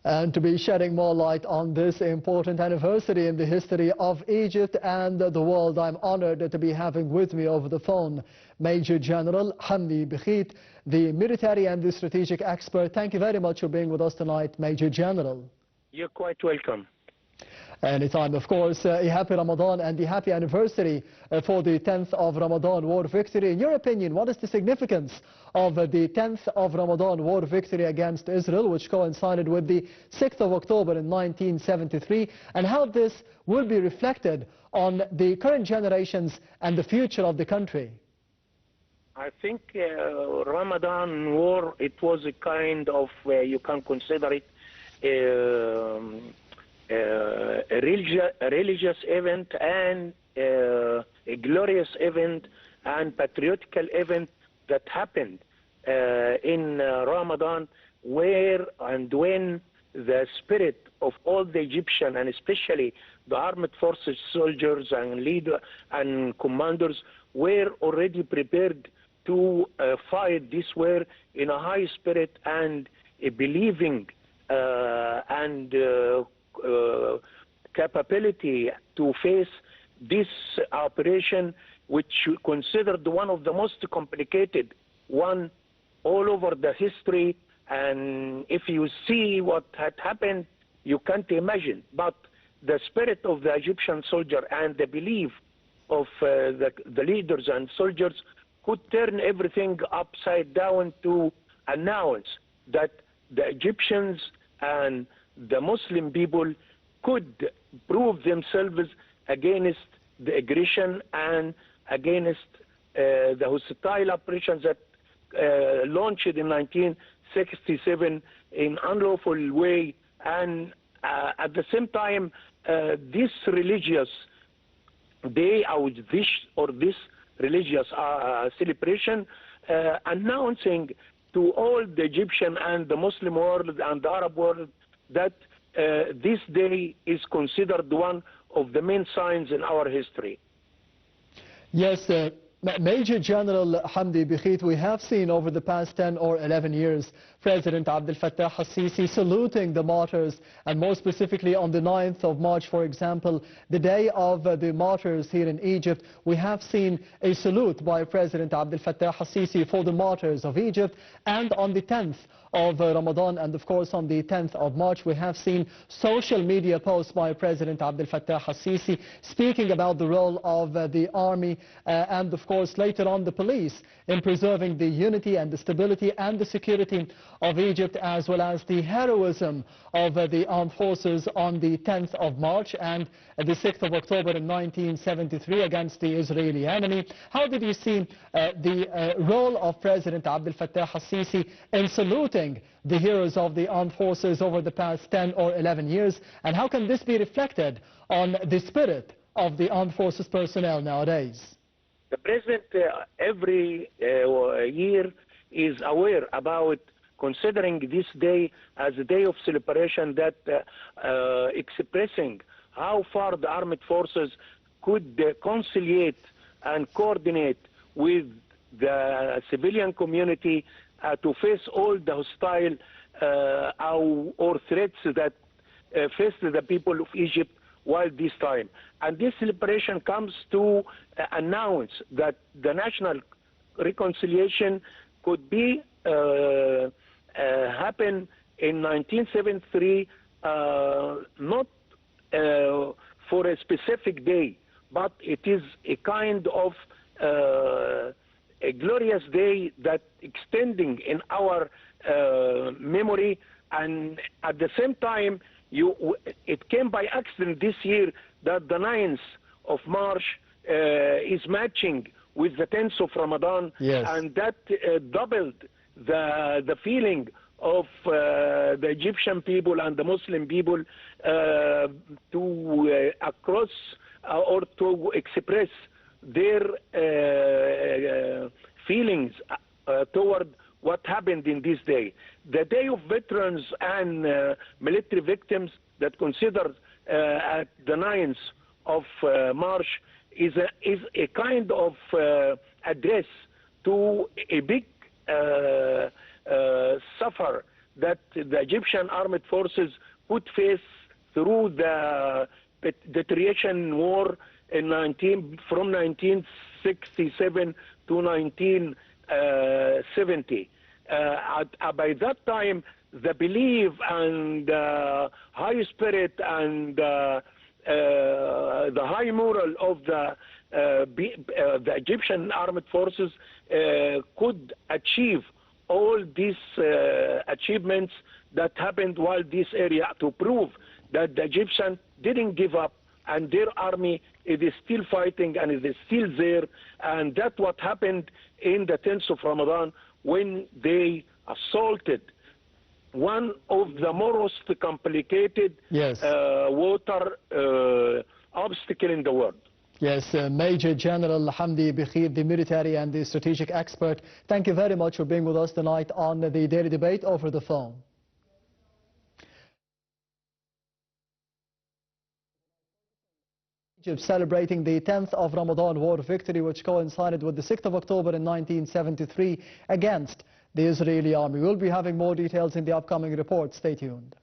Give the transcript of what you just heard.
And to be shedding more light on this important anniversary in the history of Egypt and the world, I'm honored to be having with me over the phone Major General Hamdy Bekheit, the military and the strategic expert. Thank you very much for being with us tonight, Major General. You're quite welcome. Anytime, of course. A happy Ramadan and the happy anniversary for the 10th of Ramadan war victory. In your opinion, what is the significance of the 10th of Ramadan war victory against Israel, which coincided with the 6th of October in 1973, and how this will be reflected on the current generations and the future of the country? I think Ramadan war, it was a kind of, you can consider it a religious event and a glorious event and patriotical event that happened in Ramadan, where and when the spirit of all the Egyptian and especially the armed forces soldiers and leaders and commanders were already prepared to fight this war in a high spirit and a believing and capability to face this operation, which considered one of the most complicated one all over the history. And if you see what had happened, you can't imagine. But the spirit of the Egyptian soldier and the belief of the leaders and soldiers could turn everything upside down to announce that the Egyptians and the Muslim people could prove themselves against the aggression and against the hostile operations that launched in 1967 in unlawful way. And at the same time, this religious day or this religious celebration announcing to all the Egyptian and the Muslim world and the Arab world that this day is considered one of the main signs in our history. Yes, Major General Hamdy Bekheit, we have seen over the past 10 or 11 years President Abdel Fattah al-Sisi saluting the martyrs, and more specifically on the 9th of March, for example, the day of the martyrs here in Egypt, we have seen a salute by President Abdel Fattah al-Sisi for the martyrs of Egypt. And on the 10th of Ramadan and of course on the 10th of March, we have seen social media posts by President Abdel Fattah al-Sisi speaking about the role of the army and of course later on the police in preserving the unity and the stability and the security of Egypt, as well as the heroism of the armed forces on the 10th of March and the 6th of October in 1973 against the Israeli enemy. How did you see the role of President Abdel Fattah al-Sisi in saluting the heroes of the armed forces over the past 10 or 11 years, and how can this be reflected on the spirit of the armed forces personnel nowadays? The President every year is aware about considering this day as a day of celebration that expressing how far the armed forces could conciliate and coordinate with the civilian community to face all the hostile or threats that faced the people of Egypt while this time. And this celebration comes to announce that the national reconciliation could be happen in 1973, not for a specific day, but it is a kind of a glorious day that extending in our memory. And at the same time, it came by accident this year that the 9th of March is matching with the 10th of Ramadan. Yes. And that doubled the feeling of the Egyptian people and the Muslim people to across or to express their feelings toward what happened in this day. The Day of Veterans and Military Victims that considered at the 9th of March is a kind of address to a big suffer that the Egyptian armed forces could face through the Patriot War in from 1967 to 1970. By that time, the belief and high spirit and the high moral of the Egyptian armed forces could achieve all these achievements that happened while this area, to prove that the Egyptians didn't give up and their army is still fighting and is still there. And that's what happened in the 10th of Ramadan when they assaulted one of the most complicated water obstacle in the world. Yes, Major General Hamdy Bekheit, the military and the strategic expert, thank you very much for being with us tonight on the Daily Debate over the phone. Egypt celebrating the 10th of Ramadan war victory, which coincided with the 6th of October in 1973 against the Israeli army. We'll be having more details in the upcoming report. Stay tuned.